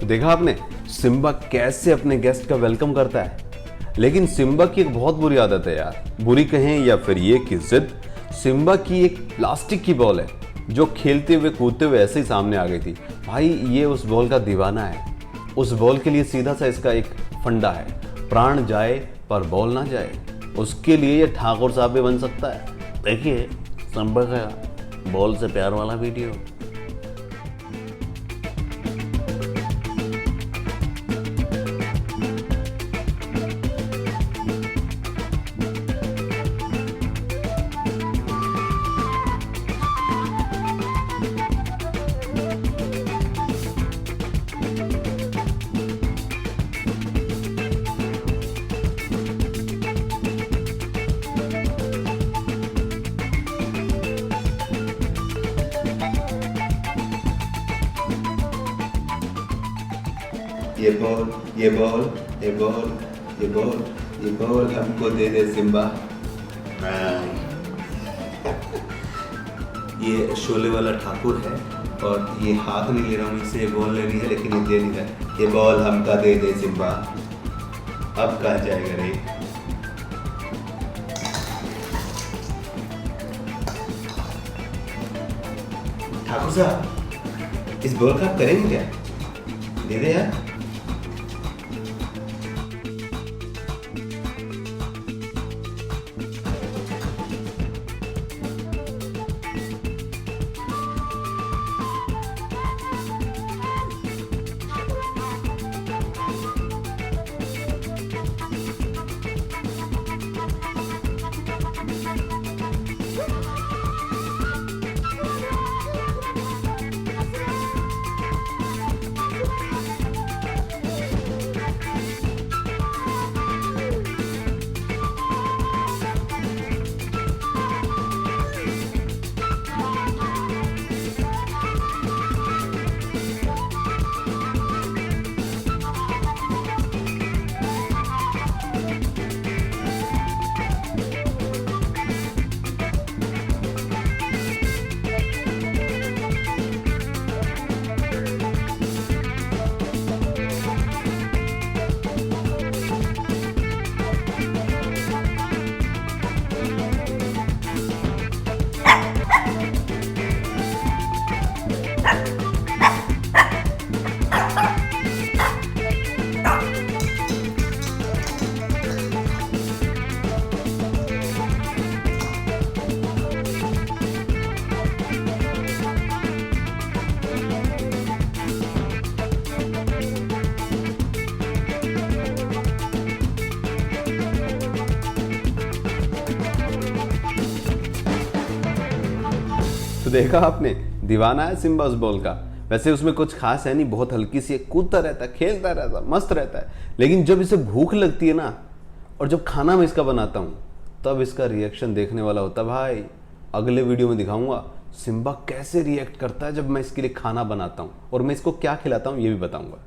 देखा आपने सिम्बा कैसे अपने गेस्ट का वेलकम करता है। लेकिन सिम्बा की एक बहुत बुरी आदत है यार, बुरी कहें या फिर ये कि जिद। सिम्बा की एक प्लास्टिक की बॉल है जो खेलते हुए कूदते हुए ऐसे ही सामने आ गई थी। भाई ये उस बॉल का दीवाना है। उस बॉल के लिए सीधा सा इसका एक फंडा है, प्राण जाए पर बॉल ना जाए। उसके लिए ये ठाकुर साहब भी बन सकता है। देखिए सिम्बा का बॉल से प्यार वाला वीडियो। ये बॉल ये बॉल ये बॉल ये बॉल ये बॉल हमको दे दे सिम्बा। ये शोले वाला ठाकुर है और ये हाथ नहीं ले रहा हूँ, इससे बॉल लेनी है लेकिन ये दे नहीं रहा। ये बॉल हमका दे दे सिम्बा। अब कहाँ जाएगा रे? ठाकुर साहब इस बॉल का आप करेंगे क्या? दे दे यार। तो देखा आपने, दीवाना है सिम्बा उस बॉल का। वैसे उसमें कुछ खास है नहीं, बहुत हल्की सी है, कूदता रहता है, खेलता रहता है, मस्त रहता है। लेकिन जब इसे भूख लगती है ना, और जब खाना मैं इसका बनाता हूँ, तब इसका रिएक्शन देखने वाला होता है भाई। अगले वीडियो में दिखाऊंगा सिम्बा कैसे रिएक्ट करता है जब मैं इसके लिए खाना बनाता हूँ, और मैं इसको क्या खिलाता हूँ ये भी बताऊंगा।